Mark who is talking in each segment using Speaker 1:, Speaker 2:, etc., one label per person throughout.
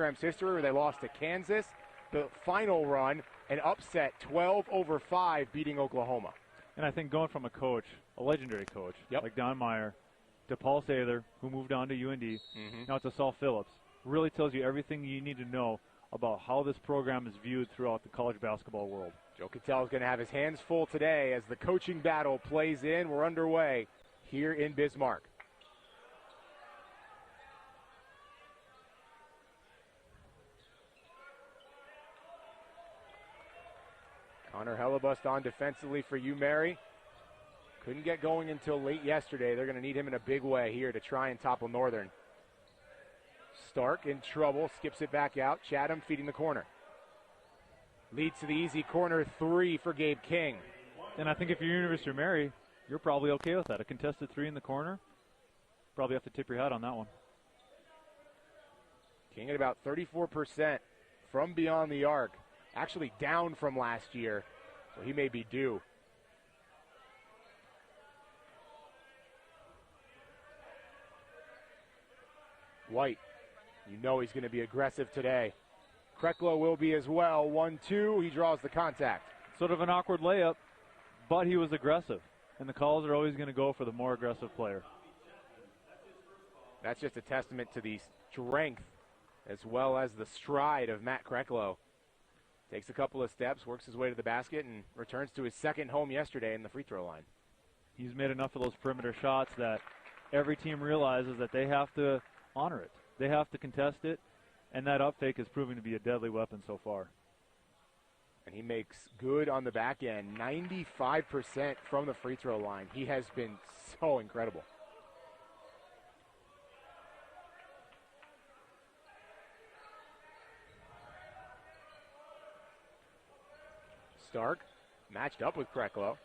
Speaker 1: program's history where they lost to Kansas. The final run, an upset 12-5 beating Oklahoma.
Speaker 2: And I think going from a coach, a legendary coach, like Don Meyer, to Paul Sather, who moved on to UND, now to Saul Phillips, really tells you everything you need to know about how this program is viewed throughout the college basketball world.
Speaker 1: Joe Cattell is going to have his hands full today as the coaching battle plays in. We're underway here in Bismarck. Connor Hellebust on defensively for UMary. Couldn't get going until late yesterday. They're going to need him in a big way here to try and topple Northern. Stark in trouble, skips it back out. Chatham feeding the corner. Leads to the easy corner three for Gabe King.
Speaker 2: And I think if you're University of Mary, you're probably okay with that. A contested three in the corner, probably have to tip your hat on that one.
Speaker 1: King at about 34% from beyond the arc. Actually down from last year, so he may be due. White, you know he's going to be aggressive today. Kreklow will be as well. 1-2, he draws the contact.
Speaker 2: Sort of an awkward layup, but he was aggressive. And the calls are always going to go for the more aggressive player.
Speaker 1: That's just a testament to the strength as well as the stride of Matt Kreklow. Takes a couple of steps, works his way to the basket, and returns to his second home yesterday in the free throw line.
Speaker 2: He's made enough of those perimeter shots that every team realizes that they have to honor it. They have to contest it, and that up fake is proving to be a deadly weapon so far.
Speaker 1: And he makes good on the back end, 95% from the free throw line. He has been so incredible. Stark matched up with Kreklow.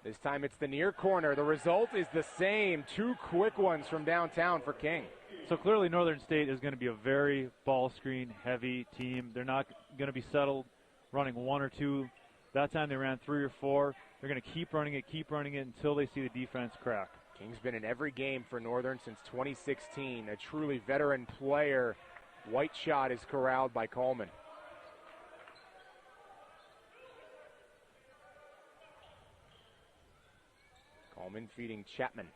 Speaker 1: This time it's the near corner. The result is the same. Two quick ones from downtown for King.
Speaker 2: So clearly Northern State is going to be a very ball screen heavy team. They're not going to be settled running one or two. That time they ran three or four. They're going to keep running it until they see the defense crack.
Speaker 1: King's been in every game for Northern since 2016. A truly veteran player. White shot is corralled by Coleman. Coleman feeding Chapman.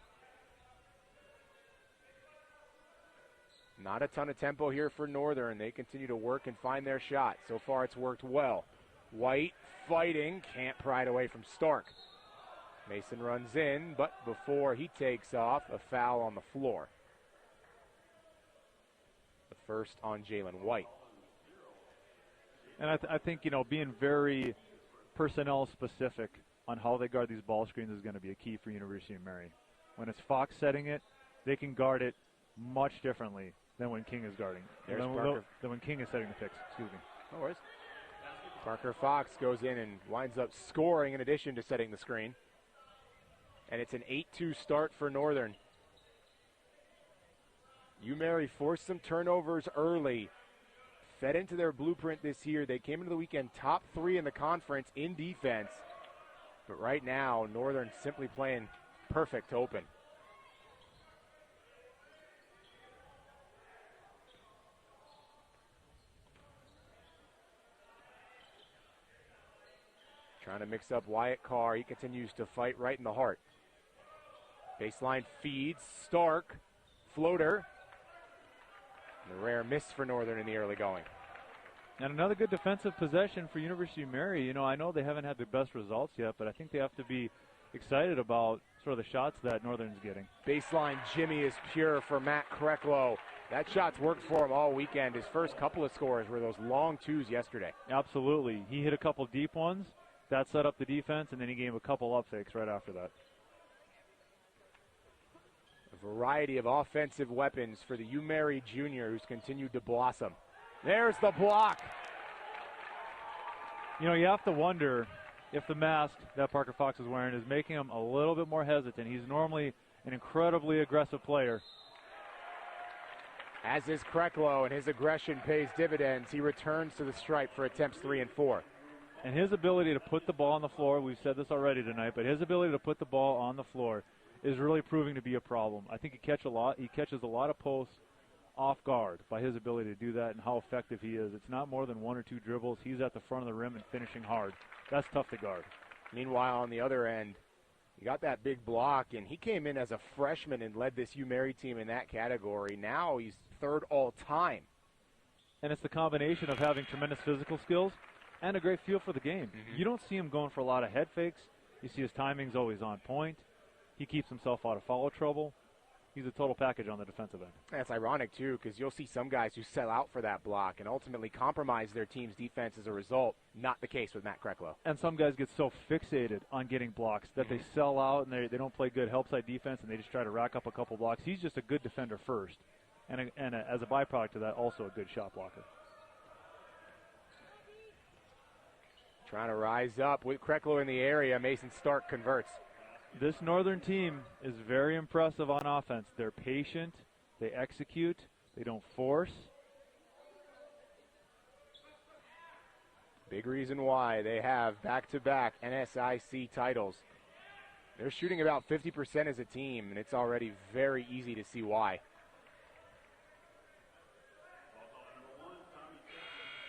Speaker 1: Not a ton of tempo here for Northern. They continue to work and find their shot. So far it's worked well. White fighting, can't pry it away from Stark. Mason runs in, but before he takes off, a foul on the floor. The first on Jalen White.
Speaker 2: And I think, being very personnel specific on how they guard these ball screens is going to be a key for University of Mary. When it's Fox setting it, they can guard it much differently than when King is guarding. Than when King is setting the picks, excuse me.
Speaker 1: No worries. Parker Fox goes in and winds up scoring in addition to setting the screen. And it's an 8-2 start for Northern. UMary forced some turnovers early. Fed into their blueprint this year. They came into the weekend top 3 in the conference in defense. But right now, Northern simply playing perfect to open. Trying to mix up Wyatt Carr. He continues to fight right in the heart. Baseline feeds. Stark. Floater. And a rare miss for Northern in the early going.
Speaker 2: And another good defensive possession for University of Mary. I know they haven't had the best results yet, but I think they have to be excited about sort of the shots that Northern's getting.
Speaker 1: Baseline Jimmy is pure for Matt Kreklow. That shot's worked for him all weekend. His first couple of scores were those long twos yesterday.
Speaker 2: Absolutely. He hit a couple deep ones. That set up the defense, and then he gave a couple up fakes right after that.
Speaker 1: A variety of offensive weapons for the UMary junior who's continued to blossom. There's the block.
Speaker 2: You have to wonder if the mask that Parker Fox is wearing is making him a little bit more hesitant. He's normally an incredibly aggressive player.
Speaker 1: As is Kreklow, and his aggression pays dividends. He returns to the stripe for attempts 3 and 4.
Speaker 2: And his ability to put the ball on the floor, we've said this already tonight, but his ability to put the ball on the floor is really proving to be a problem. I think he catches a lot of posts off guard by his ability to do that and how effective he is. It's not more than one or two dribbles. He's at the front of the rim and finishing hard. That's tough to guard.
Speaker 1: Meanwhile, on the other end, you got that big block, and he came in as a freshman and led this UMary team in that category. Now he's third all-time.
Speaker 2: And it's the combination of having tremendous physical skills and a great feel for the game. You don't see him going for a lot of head fakes. You see his timing's always on point. He keeps himself out of foul trouble. He's a total package on the defensive end.
Speaker 1: That's ironic, too, because you'll see some guys who sell out for that block and ultimately compromise their team's defense as a result. Not the case with Matt Kreklow.
Speaker 2: And some guys get so fixated on getting blocks that they sell out and they don't play good help side defense and they just try to rack up a couple blocks. He's just a good defender first. And as a byproduct of that, also a good shot blocker.
Speaker 1: Trying to rise up with Kreklow in the area. Mason Stark converts.
Speaker 2: This Northern team is very impressive on offense. They're patient. They execute. They don't force.
Speaker 1: Big reason why they have back-to-back NSIC titles. They're shooting about 50% as a team, and it's already very easy to see why.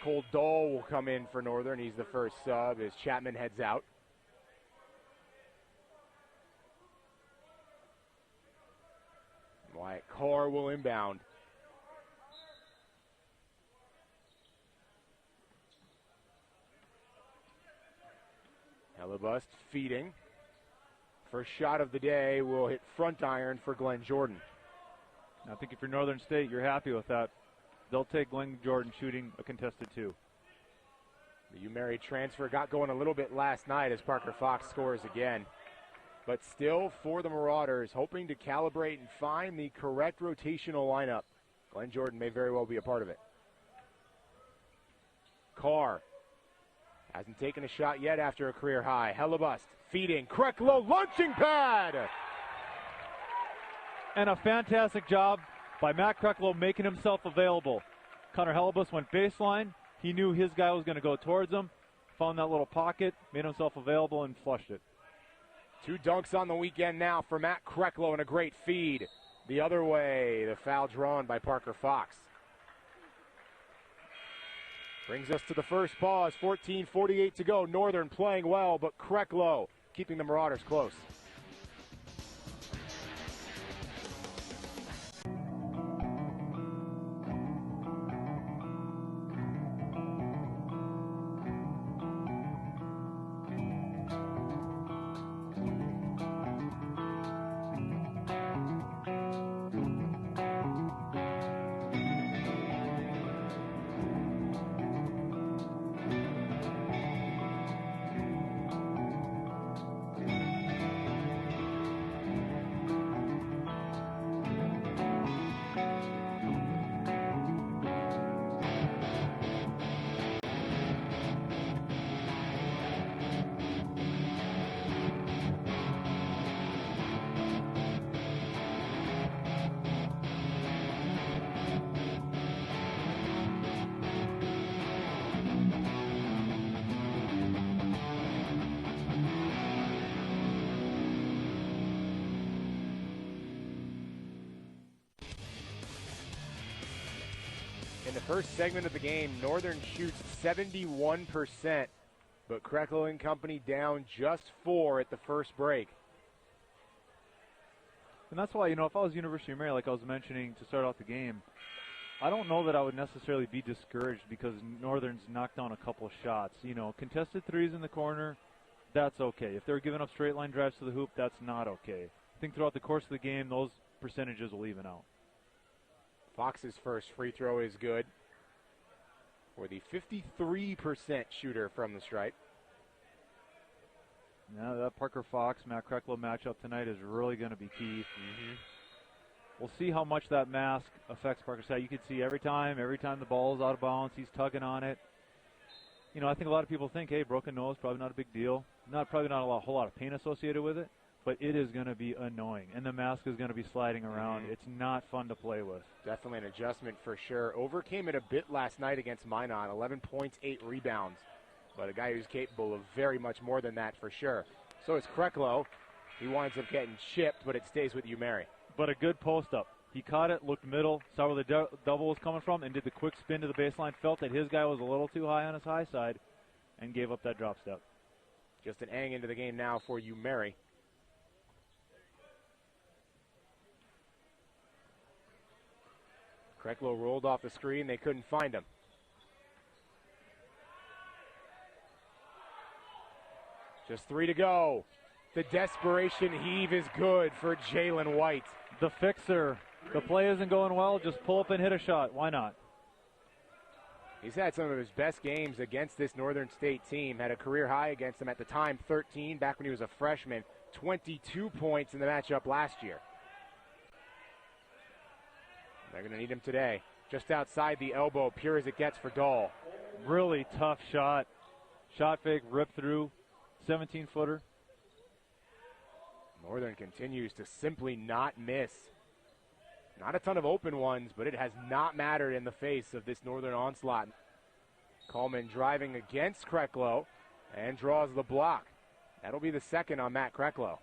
Speaker 1: Cole Dole will come in for Northern. He's the first sub as Chapman heads out. Wyatt Carr will inbound. Hellebuss feeding. First shot of the day will hit front iron for Glenn Jordan.
Speaker 2: I think if you're Northern State, you're happy with that. They'll take Glenn Jordan shooting a contested two.
Speaker 1: The UMary transfer got going a little bit last night as Parker Fox scores again. But still, for the Marauders, hoping to calibrate and find the correct rotational lineup. Glenn Jordan may very well be a part of it. Carr hasn't taken a shot yet after a career high. Hellebuss feeding. Kreklow launching pad.
Speaker 2: And a fantastic job by Matt Kreklow making himself available. Connor Hellebuss went baseline. He knew his guy was going to go towards him. Found that little pocket, made himself available, and flushed it.
Speaker 1: 2 dunks on the weekend now for Matt Kreklow and a great feed. The other way, the foul drawn by Parker Fox. Brings us to the first pause, 14:48 to go. Northern playing well, but Kreklow keeping the Marauders close. In the first segment of the game, Northern shoots 71%, but Kreklow and company down just 4 at the first break.
Speaker 2: And that's why, if I was University of Mary, like I was mentioning to start off the game, I don't know that I would necessarily be discouraged because Northern's knocked down a couple of shots. Contested threes in the corner, that's okay. If they're giving up straight line drives to the hoop, that's not okay. I think throughout the course of the game, those percentages will even out.
Speaker 1: Fox's first free throw is good for the 53% shooter from the stripe.
Speaker 2: Now that Parker Fox, Matt Kreklow matchup tonight is really going to be key. We'll see how much that mask affects Parker's side. You can see every time the ball is out of bounds, he's tugging on it. I think a lot of people think, hey, broken nose, probably not a big deal. Probably not a whole lot of pain associated with it. But it is going to be annoying, and the mask is going to be sliding around. It's not fun to play with.
Speaker 1: Definitely an adjustment for sure. Overcame it a bit last night against Minot. 11 points, 8 rebounds. but a guy who's capable of very much more than that for sure. So is Kreklo. He winds up getting chipped, but it stays with UMary.
Speaker 2: But a good post-up. He caught it, looked middle, saw where the double was coming from, and did the quick spin to the baseline, felt that his guy was a little too high on his high side, and gave up that drop step.
Speaker 1: Just an ang into the game now for UMary. Kreklo rolled off the screen. They couldn't find him. Just 3 to go. The desperation heave is good for Jalen White.
Speaker 2: The fixer. The play isn't going well. Just pull up and hit a shot. Why not?
Speaker 1: He's had some of his best games against this Northern State team. Had a career high against them at the time, 13, back when he was a freshman. 22 points in the matchup last year. They're going to need him today. Just outside the elbow, pure as it gets for Dahl.
Speaker 2: Really tough shot. Shot fake, rip through. 17-footer.
Speaker 1: Northern continues to simply not miss. Not a ton of open ones, but it has not mattered in the face of this Northern onslaught. Coleman driving against Kreklo and draws the block. That'll be the second on Matt Kreklo.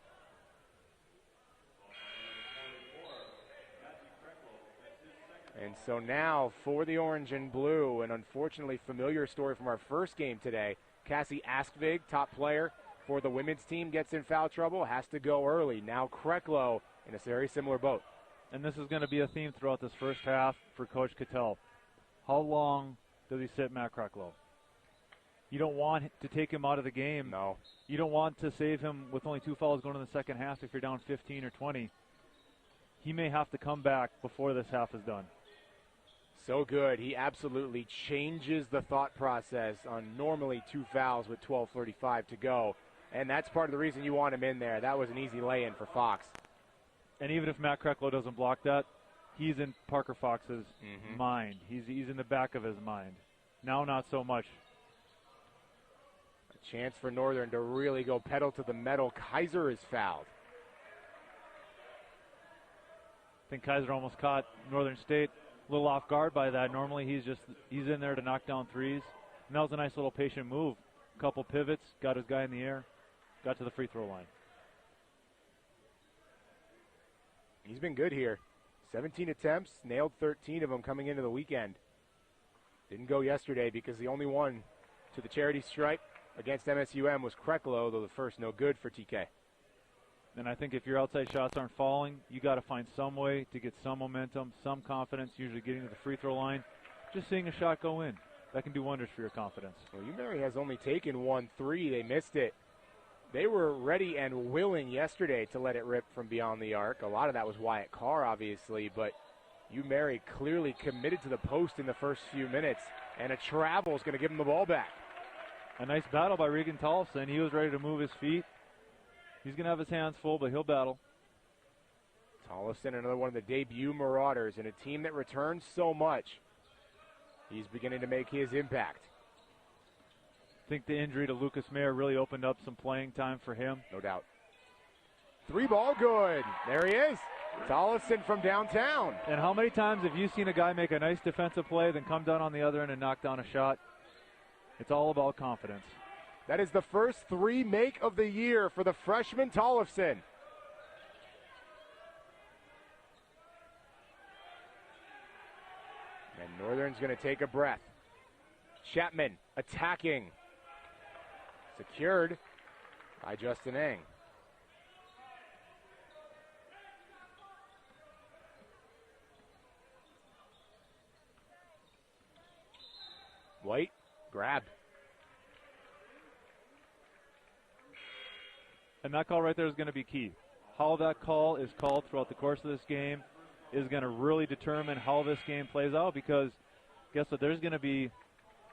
Speaker 1: And so now for the orange and blue, an unfortunately familiar story from our first game today. Cassie Askvig, top player for the women's team, gets in foul trouble, has to go early. Now Kreklo in a very similar boat.
Speaker 2: And this is going to be a theme throughout this first half for Coach Cattell. How long does he sit Matt Kreklo? You don't want to take him out of the game.
Speaker 1: No.
Speaker 2: You don't want to save him with only 2 fouls going in the second half if you're down 15 or 20. He may have to come back before this half is done.
Speaker 1: So good. He absolutely changes the thought process on normally 2 fouls with 12:35 to go. And that's part of the reason you want him in there. That was an easy lay-in for Fox.
Speaker 2: And even if Matt Kreklo doesn't block that, he's in Parker Fox's mind. He's in the back of his mind. Now not so much.
Speaker 1: A chance for Northern to really go pedal to the metal. Kaiser is fouled.
Speaker 2: I think Kaiser almost caught Northern State a little off guard by that. Normally he's in there to knock down threes. And that was a nice little patient move. A couple pivots, got his guy in the air, got to the free throw line.
Speaker 1: He's been good here. 17 attempts, nailed 13 of them coming into the weekend. Didn't go yesterday because the only one to the charity stripe against MSUM was Kreklo, though the first no good for TK.
Speaker 2: And I think if your outside shots aren't falling, you got to find some way to get some momentum, some confidence, usually getting to the free throw line. Just seeing a shot go in, that can do wonders for your confidence.
Speaker 1: Well, UMary has only taken 1 3. They missed it. They were ready and willing yesterday to let it rip from beyond the arc. A lot of that was Wyatt Carr, obviously, but UMary clearly committed to the post in the first few minutes, and a travel is going to give him the ball back.
Speaker 2: A nice battle by Regan Tollefson. He was ready to move his feet. He's going to have his hands full, but he'll battle.
Speaker 1: Tollefson, another one of the debut Marauders, in a team that returns so much. He's beginning to make his impact.
Speaker 2: I think the injury to Lucas Mayer really opened up some playing time for him.
Speaker 1: No doubt. 3 ball good. There he is. Tollefson from downtown.
Speaker 2: And how many times have you seen a guy make a nice defensive play, then come down on the other end and knock down a shot? It's all about confidence.
Speaker 1: That is the first 3 make of the year for the freshman Tollefson. And Northern's going to take a breath. Chapman attacking. Secured by Justin Eng. White grabbed.
Speaker 2: And that call right there is going to be key. How that call is called throughout the course of this game is going to really determine how this game plays out, because guess what? There's going to be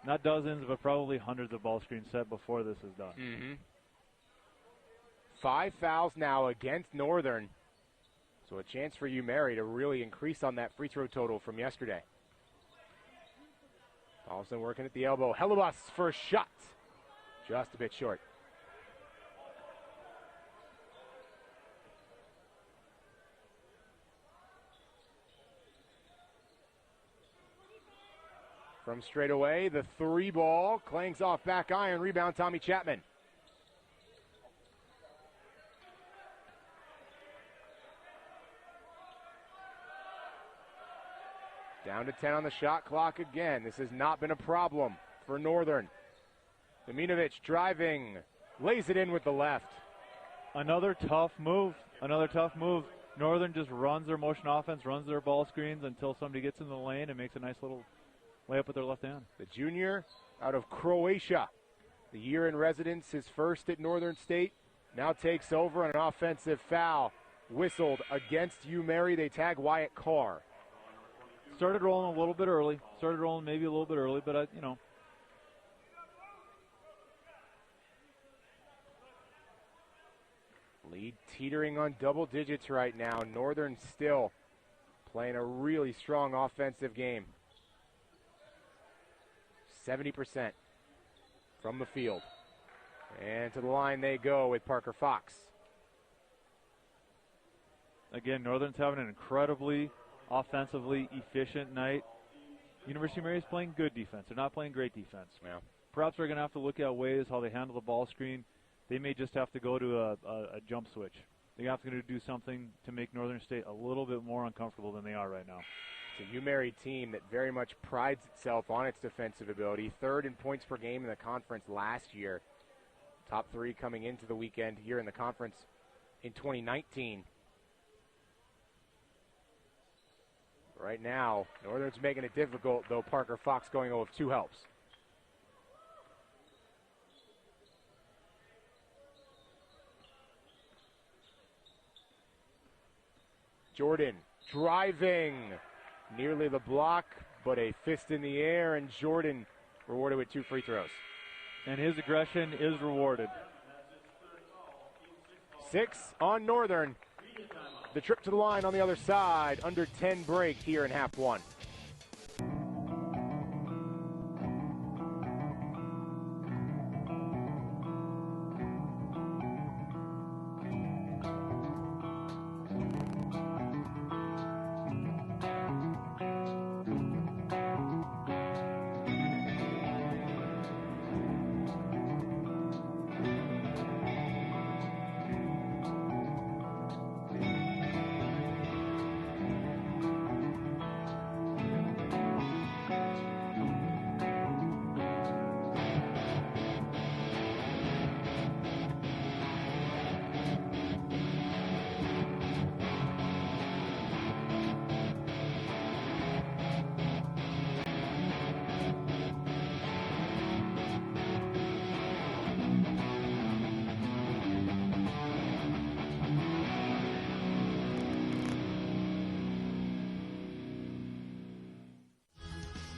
Speaker 2: not dozens, but probably hundreds of ball screens set before this is done.
Speaker 1: 5 fouls now against Northern. So a chance for UMary to really increase on that free throw total from yesterday. Tollefson working at the elbow. Hellebus for a shot. Just a bit short. From straight away, the 3 ball clangs off back iron, rebound Tommy Chapman. Down to 10 on the shot clock again. This has not been a problem for Northern. Dominovic driving, lays it in with the left.
Speaker 2: Another tough move. Northern just runs their motion offense, runs their ball screens until somebody gets in the lane and makes a nice little layup with their left hand.
Speaker 1: The junior out of Croatia, the year in residence, his first at Northern State, now takes over on an offensive foul whistled against UMary. They tag Wyatt Carr.
Speaker 2: Started rolling maybe a little bit early, but
Speaker 1: Lead teetering on double digits right now. Northern still playing a really strong offensive game. 70% from the field. And to the line they go with Parker Fox.
Speaker 2: Again, Northern's having an incredibly offensively efficient night. University of Mary is playing good defense. They're not playing great defense.
Speaker 1: Yeah.
Speaker 2: Perhaps they're going to have to look at ways how they handle the ball screen. They may just have to go to a jump switch. They have to do something to make Northern State a little bit more uncomfortable than they are right now.
Speaker 1: It's a UMary team that very much prides itself on its defensive ability. 3rd in points per game in the conference last year. Top 3 coming into the weekend here in the conference in 2019. Right now, Northern's making it difficult, though Parker Fox going 0 of 2 helps. Jordan driving, nearly the block, but a fist in the air, and Jordan rewarded with 2 free throws.
Speaker 2: And his aggression is rewarded.
Speaker 1: 6 on Northern. The trip to the line on the other side, under 10 break here in half 1.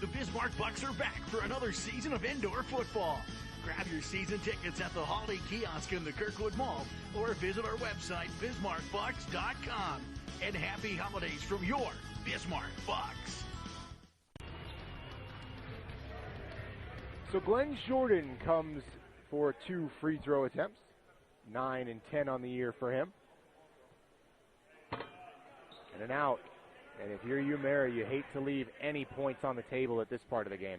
Speaker 3: The Bismarck Bucks are back for another season of indoor football. Grab your season tickets at the Holiday Kiosk in the Kirkwood Mall or visit our website, BismarckBucks.com. And happy holidays from your Bismarck Bucks.
Speaker 1: So Glenn Jordan comes for 2 free throw attempts. 9 and 10 on the year for him. And an out. And if you're UMary, you hate to leave any points on the table at this part of the game.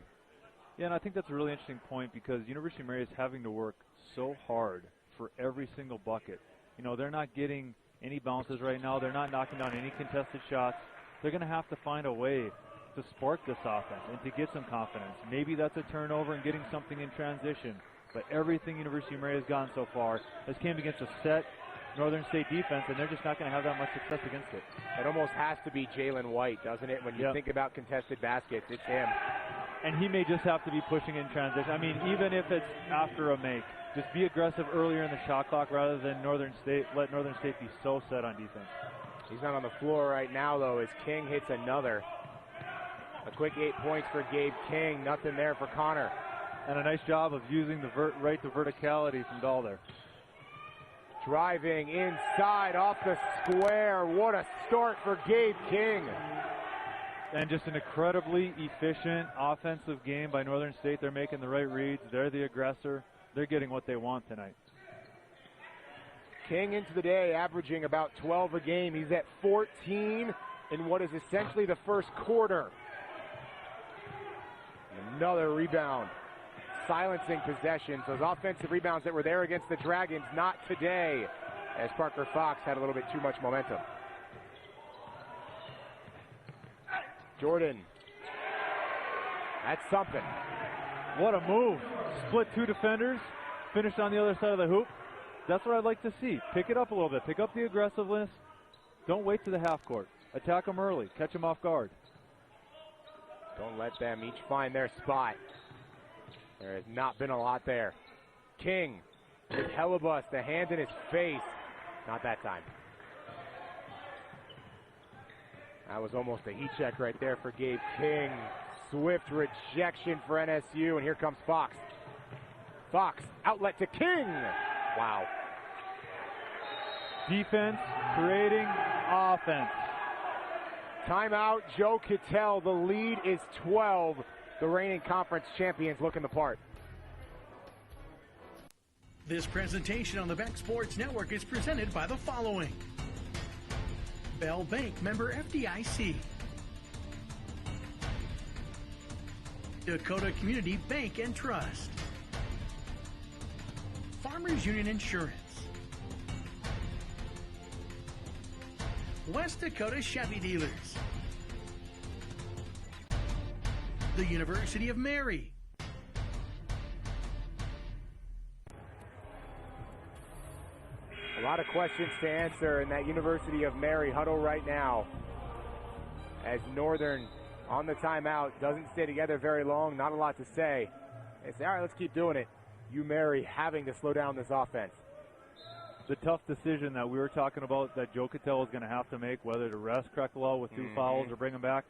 Speaker 2: Yeah, and I think that's a really interesting point because University of Mary is having to work so hard for every single bucket. You know, they're not getting any bounces right now. They're not knocking down any contested shots. They're going to have to find a way to spark this offense and to get some confidence. Maybe that's a turnover and getting something in transition. But everything University of Mary has gotten so far has came against a set Northern State defense, and they're just not going to have that much success against it.
Speaker 1: It almost has to be Jalen White, doesn't it? When you think about contested baskets, it's him.
Speaker 2: And he may just have to be pushing in transition. I mean, even if it's after a make, just be aggressive earlier in the shot clock rather than let Northern State be so set on defense.
Speaker 1: He's not on the floor right now, though, as King hits another. A quick 8 points for Gabe King. Nothing there for Connor.
Speaker 2: And a nice job of using the right to verticality from Dahl there.
Speaker 1: Driving inside off the square. What a start for Gabe King.
Speaker 2: And just an incredibly efficient offensive game by Northern State. They're making the right reads. They're the aggressor. They're getting what they want tonight.
Speaker 1: King into the day averaging about 12 a game. He's at 14 in what is essentially the first quarter. Another rebound. Silencing possessions. Those offensive rebounds that were there against the Dragons, not today, as Parker Fox had a little bit too much momentum. Jordan. That's something.
Speaker 2: What a move. Split two defenders, finished on the other side of the hoop. That's what I'd like to see. Pick it up a little bit. Pick up the aggressiveness. Don't wait to the half court. Attack them early. Catch them off guard.
Speaker 1: Don't let them each find their spot. There has not been a lot there. King with Hellebust, the hand in his face. Not that time. That was almost a heat check right there for Gabe King. Swift rejection for NSU, and here comes Fox. Fox, outlet to King. Wow.
Speaker 2: Defense creating offense.
Speaker 1: Timeout, Joe Cattell. The lead is 12. The reigning conference champions looking the part.
Speaker 3: This presentation on the Beck Sports Network is presented by the following. Bell Bank, member FDIC. Dakota Community Bank and Trust. Farmers Union Insurance. West Dakota Chevy Dealers. The University of Mary.
Speaker 1: A lot of questions to answer in that University of Mary huddle right now, as Northern on the timeout doesn't stay together very long. Not a lot to say. They say, all right, let's keep doing it. UMary having to slow down this offense.
Speaker 2: The tough decision that we were talking about that Joe Cattell is going to have to make, whether to rest Kreckelo with two fouls or bring him back,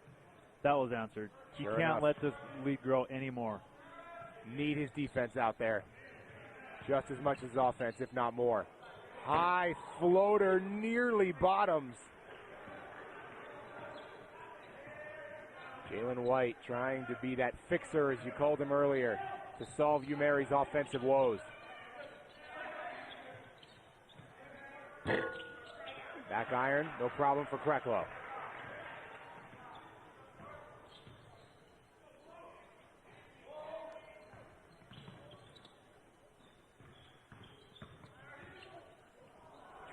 Speaker 2: that was answered. He can't let this lead grow anymore.
Speaker 1: Need his defense out there just as much as offense, if not more. High floater, nearly bottoms. Jalen White trying to be that fixer, as you called him earlier, to solve UMary's offensive woes. Back iron, no problem for Kreckelo.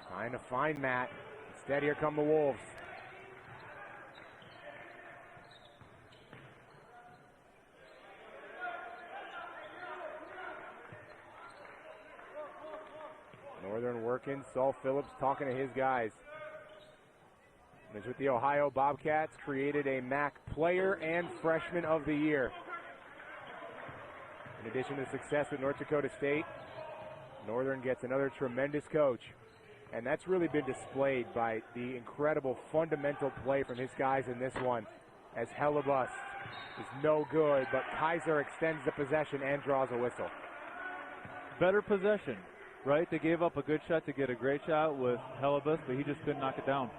Speaker 1: Trying to find Matt. Instead, here come the Wolves. Northern working. Saul Phillips talking to his guys. And with the Ohio Bobcats, created a MAC Player and Freshman of the Year. In addition to success with North Dakota State, Northern gets another tremendous coach. And that's really been displayed by the incredible fundamental play from his guys in this one, as Hellebust is no good, but Kaiser extends the possession and draws a whistle.
Speaker 2: Better possession, right? They gave up a good shot to get a great shot with Hellebust, but he just couldn't knock it down.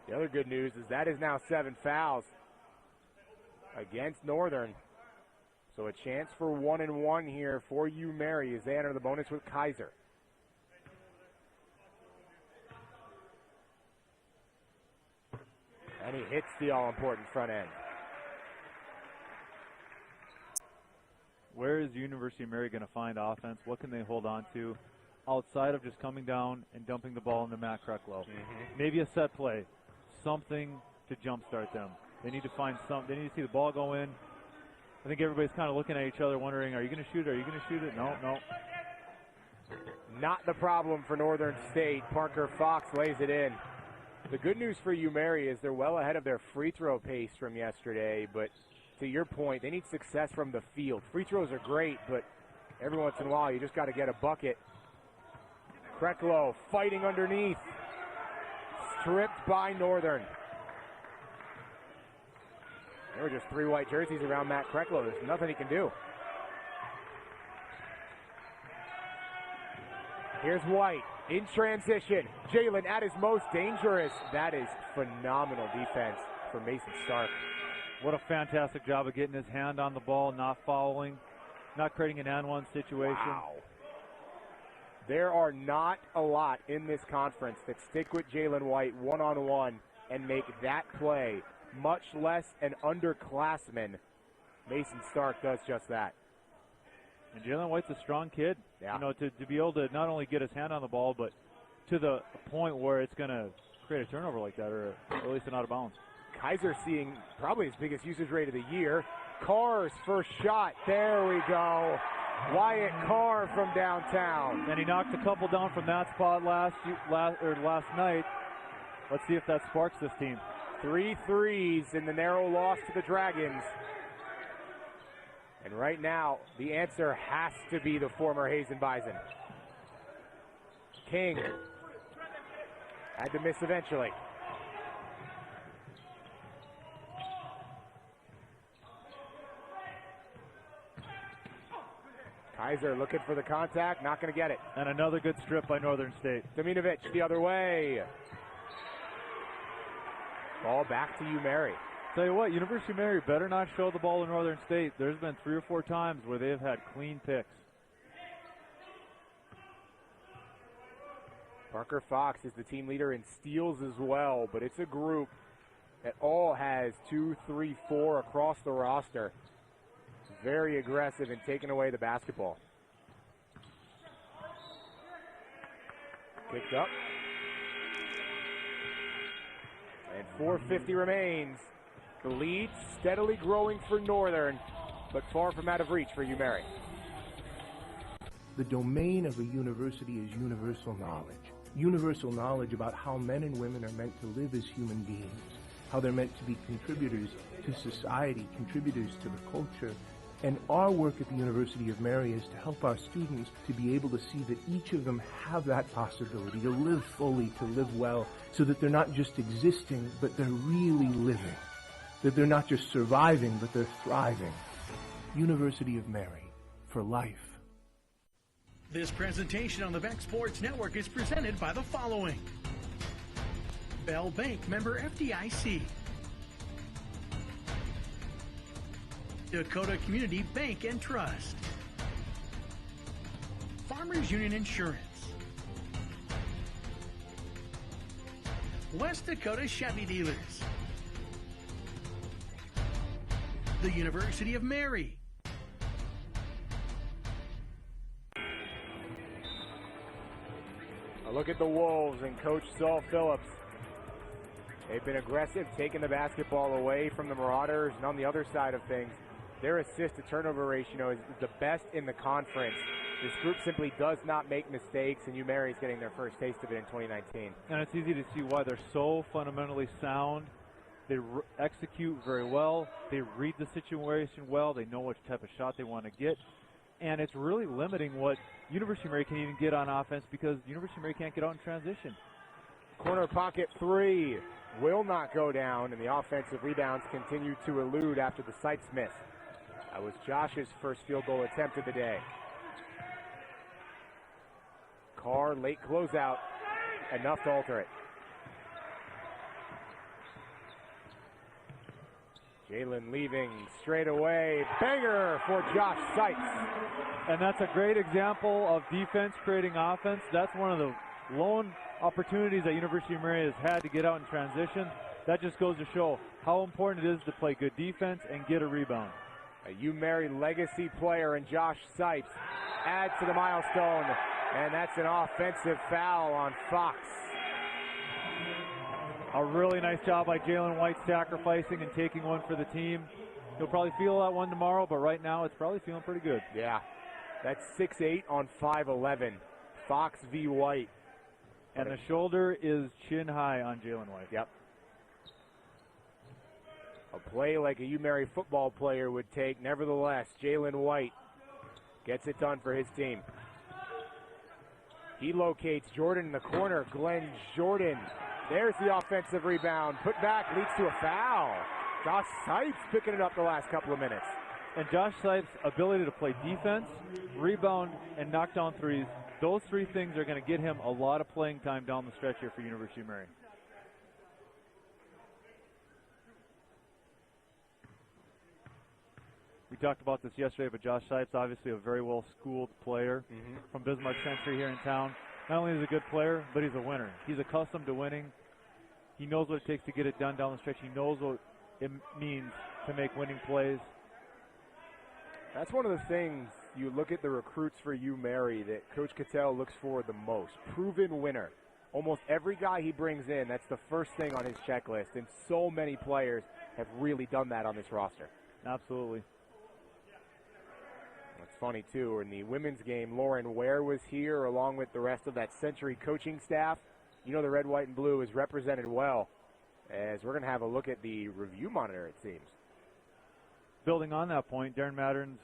Speaker 1: The other good news is that is now 7 fouls against Northern. So a chance for 1-and-1 here for UMary as they enter the bonus with Kaiser. And he hits the all-important front end.
Speaker 2: Where is the University of Mary going to find offense? What can they hold on to outside of just coming down and dumping the ball into Matt Kreckelo? Maybe a set play, something to jumpstart them. They need to find something. They need to see the ball go in. I think everybody's kind of looking at each other wondering, are you going to shoot it? Are you going to shoot it? No, no.
Speaker 1: Not the problem for Northern State. Parker Fox lays it in. The good news for UMary is they're well ahead of their free throw pace from yesterday, but to your point, they need success from the field. Free throws are great, but every once in a while you just got to get a bucket. Kreckelo fighting underneath. Stripped by Northern. There were just 3 white jerseys around Matt Kreckelo. There's nothing he can do. Here's White in transition. Jalen at his most dangerous. That is phenomenal defense for Mason Stark.
Speaker 2: What a fantastic job of getting his hand on the ball, not fouling, not creating an and-one situation.
Speaker 1: Wow. There are not a lot in this conference that stick with Jalen White one-on-one and make that play much less an underclassman. Mason Stark does just that.
Speaker 2: And Jalen White's a strong kid.
Speaker 1: Yeah.
Speaker 2: You know, to be able to not only get his hand on the ball, but to the point where it's going to create a turnover like that, or at least an out of bounds.
Speaker 1: Kaiser seeing probably his biggest usage rate of the year. Carr's first shot. There we go. Wyatt Carr from downtown.
Speaker 2: And he knocked a couple down from that spot last night. Let's see if that sparks this team.
Speaker 1: 3 threes in the narrow loss to the Dragons. And right now, the answer has to be the former Hazen Bison. King had to miss eventually. Kaiser looking for the contact, not going to get it.
Speaker 2: And another good strip by Northern State.
Speaker 1: Dominovic the other way. Ball back to UMary.
Speaker 2: Tell you what, University of Mary better not show the ball to Northern State. There's been 3 or 4 times where they've had clean picks.
Speaker 1: Parker Fox is the team leader in steals as well, but it's a group that all has 2, 3, 4 across the roster. Very aggressive in taking away the basketball. Kicked up. And 4:50 remains. The lead steadily growing for Northern, but far from out of reach for UMary.
Speaker 4: The domain of a university is universal knowledge. Universal knowledge about how men and women are meant to live as human beings, how they're meant to be contributors to society, contributors to the culture. And our work at the University of Mary is to help our students to be able to see that each of them have that possibility to live fully, to live well, so that they're not just existing, but they're really living. That they're not just surviving, but they're thriving. University of Mary, for life.
Speaker 3: This presentation on the Beck Sports Network is presented by the following. Bell Bank, member FDIC. Dakota Community Bank and Trust. Farmers Union Insurance. West Dakota Chevy Dealers. The University of Mary.
Speaker 1: A look at the Wolves and Coach Saul Phillips. They've been aggressive, taking the basketball away from the Marauders, and on the other side of things, their assist-to-turnover ratio is the best in the conference. This group simply does not make mistakes, and UMary is getting their first taste of it in 2019.
Speaker 2: And it's easy to see why they're so fundamentally sound. They execute very well. They read the situation well. They know which type of shot they want to get. And it's really limiting what University of Mary can even get on offense, because University of Mary can't get out in transition.
Speaker 1: Corner pocket 3 will not go down, and the offensive rebounds continue to elude after the Sipes miss. That was Josh's first field goal attempt of the day. Carr, late closeout, enough to alter it. Jalen leaving straight away. Banger for Josh Sipes.
Speaker 2: And that's a great example of defense creating offense. That's one of the lone opportunities that University of Mary has had to get out in transition. That just goes to show how important it is to play good defense and get a rebound.
Speaker 1: A UMary legacy player in Josh Sipes adds to the milestone, and that's an offensive foul on Fox.
Speaker 2: A really nice job by Jalen White sacrificing and taking one for the team. He'll probably feel that one tomorrow, but right now it's probably feeling pretty good.
Speaker 1: Yeah, that's 6'8" on 5'11". Fox v. White.
Speaker 2: And the shoulder is chin high on Jalen White.
Speaker 1: Yep. A play like a UMary football player would take. Nevertheless, Jalen White gets it done for his team. He locates Jordan in the corner. Glenn Jordan. There's the offensive rebound. Put back leads to a foul. Josh Sipes picking it up the last couple of minutes.
Speaker 2: And Josh Sipes' ability to play defense, rebound, and knock down threes, those 3 things are going to get him a lot of playing time down the stretch here for University of Mary. We talked about this yesterday, but Josh Sipes, obviously a very well-schooled player from Bismarck Century here in town. Not only is he a good player, but he's a winner. He's accustomed to winning. He knows what it takes to get it done down the stretch. He knows what it means to make winning plays.
Speaker 1: That's one of the things you look at the recruits for UMary that Coach Cattell looks for the most. Proven winner. Almost every guy he brings in, that's the first thing on his checklist, and so many players have really done that on this roster.
Speaker 2: Absolutely.
Speaker 1: It's funny, too, in the women's game, Lauren Ware was here along with the rest of that Century coaching staff. You know the red, white, and blue is represented well, as we're going to have a look at the review monitor, it seems.
Speaker 2: Building on that point, Darren Mattern's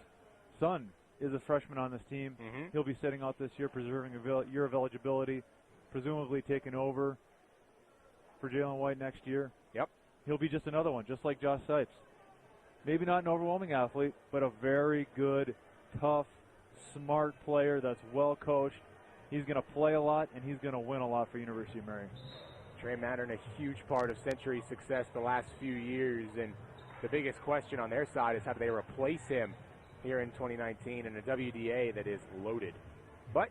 Speaker 2: son is a freshman on this team.
Speaker 1: Mm-hmm.
Speaker 2: He'll be sitting out this year, preserving a year of eligibility, presumably taking over for Jalen White next year.
Speaker 1: Yep.
Speaker 2: He'll be just another one, just like Josh Sipes. Maybe not an overwhelming athlete, but a very good, tough, smart player that's well coached. He's going to play a lot, and he's going to win a lot for University of Mary.
Speaker 1: Trey Mattern, a huge part of Century's success the last few years, and the biggest question on their side is how do they replace him here in 2019 in a WDA that is loaded. But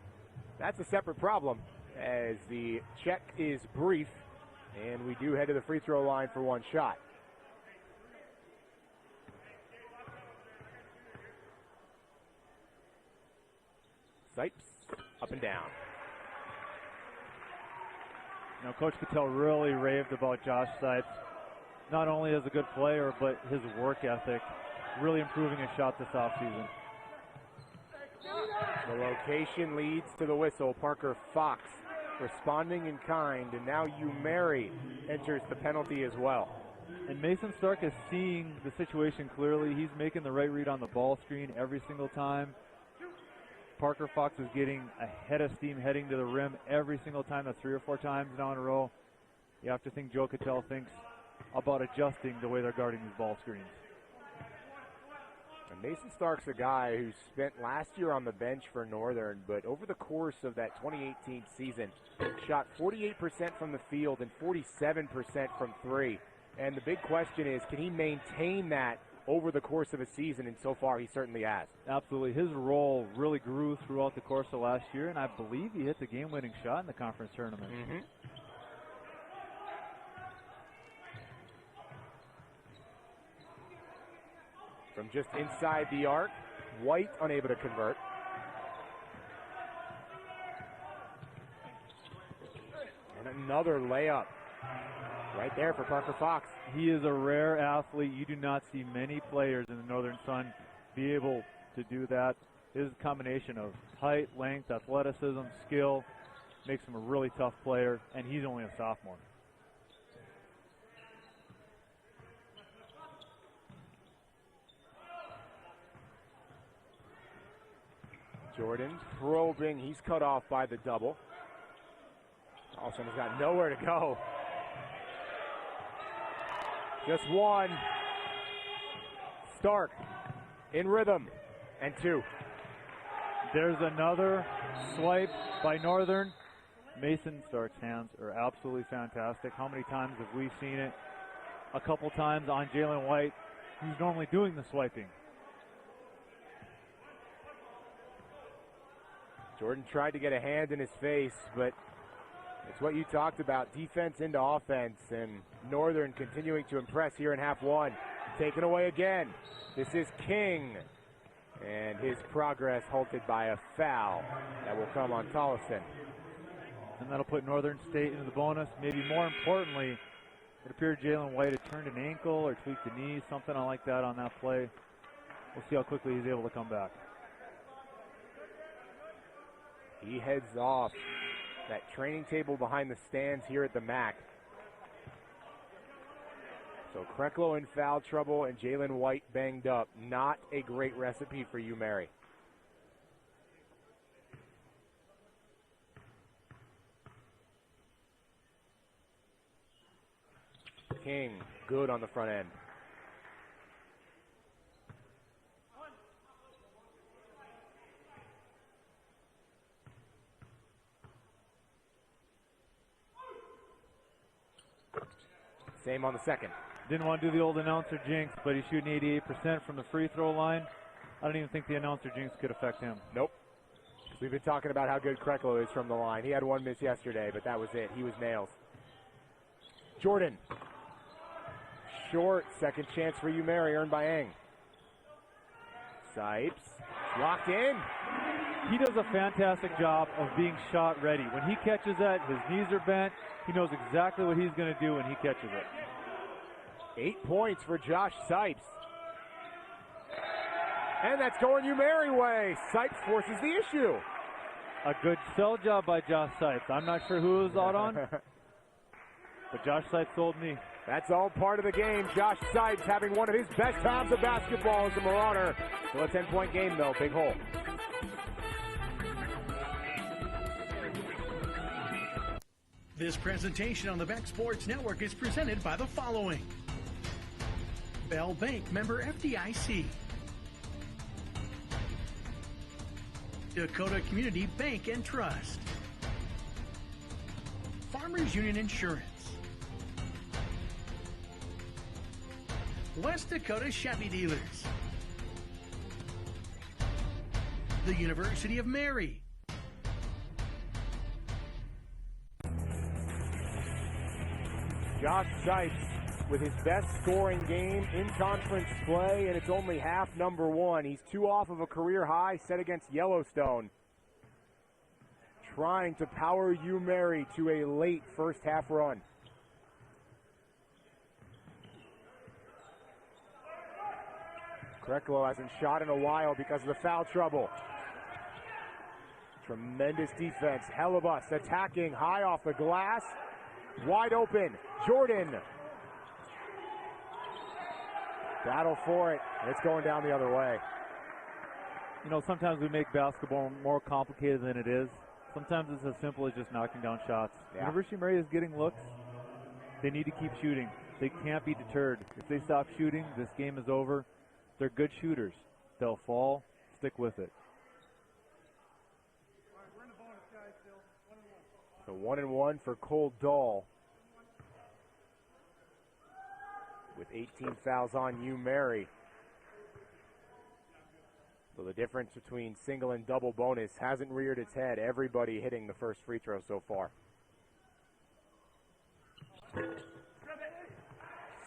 Speaker 1: that's a separate problem, as the check is brief, and we do head to the free throw line for one shot. Sipes, up and down.
Speaker 2: Now, Coach Cattell really raved about Josh Sipes, not only as a good player, but his work ethic, really improving his shot this offseason.
Speaker 1: The location leads to the whistle. Parker Fox responding in kind, and now UMary enters the penalty as well.
Speaker 2: And Mason Stark is seeing the situation clearly. He's making the right read on the ball screen every single time. Parker Fox is getting a head of steam heading to the rim every single time. That's 3 or 4 times now in a row. You have to think Joe Cattell thinks about adjusting the way they're guarding these ball screens.
Speaker 1: And Mason Stark's a guy who spent last year on the bench for Northern, but over the course of that 2018 season, shot 48% from the field and 47% from 3. And the big question is, can he maintain that over the course of a season? And so far, he certainly has.
Speaker 2: Absolutely. His role really grew throughout the course of last year, and I believe he hit the game-winning shot in the conference tournament.
Speaker 1: Mm-hmm. From just inside the arc, White unable to convert. And another layup right there for Parker Fox.
Speaker 2: He is a rare athlete. You do not see many players in the Northern Sun be able to do that. His combination of height, length, athleticism, skill makes him a really tough player, and he's only a sophomore.
Speaker 1: Jordan probing. He's cut off by the double. Carlson has got nowhere to go. Just one. Stark in rhythm. And 2.
Speaker 2: There's another swipe by Northern. Mason Stark's hands are absolutely fantastic. How many times have we seen it? A couple times on Jalen White, who's normally doing the swiping.
Speaker 1: Jordan tried to get a hand in his face, but it's what you talked about, defense into offense, and Northern continuing to impress here in half one. Taken away again. This is King, and his progress halted by a foul that will come on Tollefson.
Speaker 2: And that'll put Northern State into the bonus. Maybe more importantly, it appeared Jalen White had turned an ankle or tweaked a knee, something like that on that play. We'll see how quickly he's able to come back.
Speaker 1: He heads off that training table behind the stands here at the MAC. So Krecklow in foul trouble and Jalen White banged up. Not a great recipe for UMary. King, good on the front end. Same on the second.
Speaker 2: Didn't want to do the old announcer jinx, but he's shooting 88% from the free throw line. I don't even think the announcer jinx could affect him.
Speaker 1: Nope. We've been talking about how good Krecklow is from the line. He had one miss yesterday, but that was it. He was nails. Jordan short. Second chance for UMary, earned by Eng. Sipes, locked in.
Speaker 2: He does a fantastic job of being shot ready. When he catches that, his knees are bent. He knows exactly what he's going to do when he catches it.
Speaker 1: 8 points for Josh Sipes. And that's going UMary way. Sipes forces the issue.
Speaker 2: A good sell job by Josh Sipes. I'm not sure who it was out on, but Josh Sipes sold me.
Speaker 1: That's all part of the game. Josh Sipes having one of his best times of basketball as a Marauder. Still a 10-point game, though. Big hole.
Speaker 3: This presentation on the Beck Sports Network is presented by the following. Bell Bank, member FDIC. Dakota Community Bank and Trust. Farmers Union Insurance. West Dakota Chevy Dealers. The University of Mary.
Speaker 1: Josh Sipes with his best scoring game in conference play, and it's only half number one. He's 2 off of a career high set against Yellowstone. Trying to power UMary to a late first half run. Kreklo hasn't shot in a while because of the foul trouble. Tremendous defense. Hellebuss attacking high off the glass. Wide open. Jordan. Battle for it. It's going down the other way.
Speaker 2: You know, sometimes we make basketball more complicated than it is. Sometimes it's as simple as just knocking down shots.
Speaker 1: Yeah.
Speaker 2: University of Mary is getting looks. They need to keep shooting. They can't be deterred. If they stop shooting, this game is over. They're good shooters. They'll fall. Stick with it.
Speaker 1: So 1-1 for Cole Dahl. With 18 fouls on UMary. So the difference between single and double bonus hasn't reared its head. Everybody hitting the first free throw so far.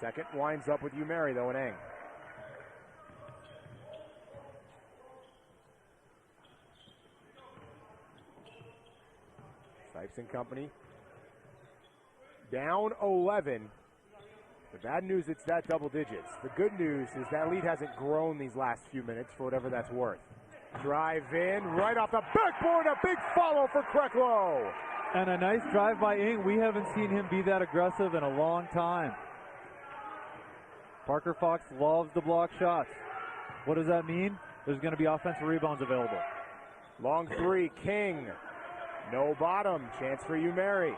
Speaker 1: Second winds up with UMary though in Eng. Sipes and company. Down 11. The bad news, it's that double digits. The good news is that lead hasn't grown these last few minutes for whatever that's worth. Drive in, right off the backboard, a big follow for Kreklo.
Speaker 2: And a nice drive by Ing. We haven't seen him be that aggressive in a long time. Parker Fox loves to block shots. What does that mean? There's going to be offensive rebounds available.
Speaker 1: Long three, King. No bottom, chance for UMary.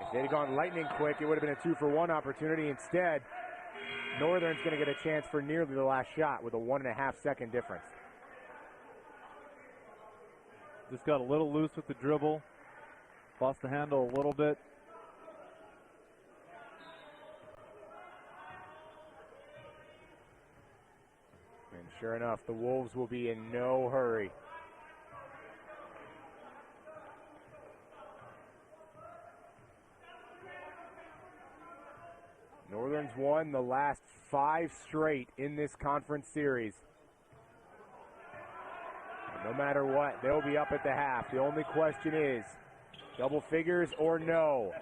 Speaker 1: If they'd have gone lightning quick, it would have been a 2-for-1 opportunity. Instead, Northern's going to get a chance for nearly the last shot with a 1.5-second difference.
Speaker 2: Just got a little loose with the dribble. Lost the handle a little bit.
Speaker 1: And sure enough, the Wolves will be in no hurry. Northern's won the last 5 straight in this conference series. And no matter what, they'll be up at the half. The only question is, double figures or no?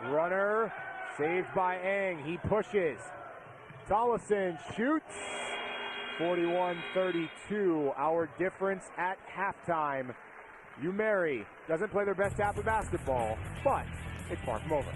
Speaker 1: Runner, saved by Eng. He pushes. Tollefson shoots. 41-32, our difference at halftime. UMary doesn't play their best half of basketball, but it's far from over.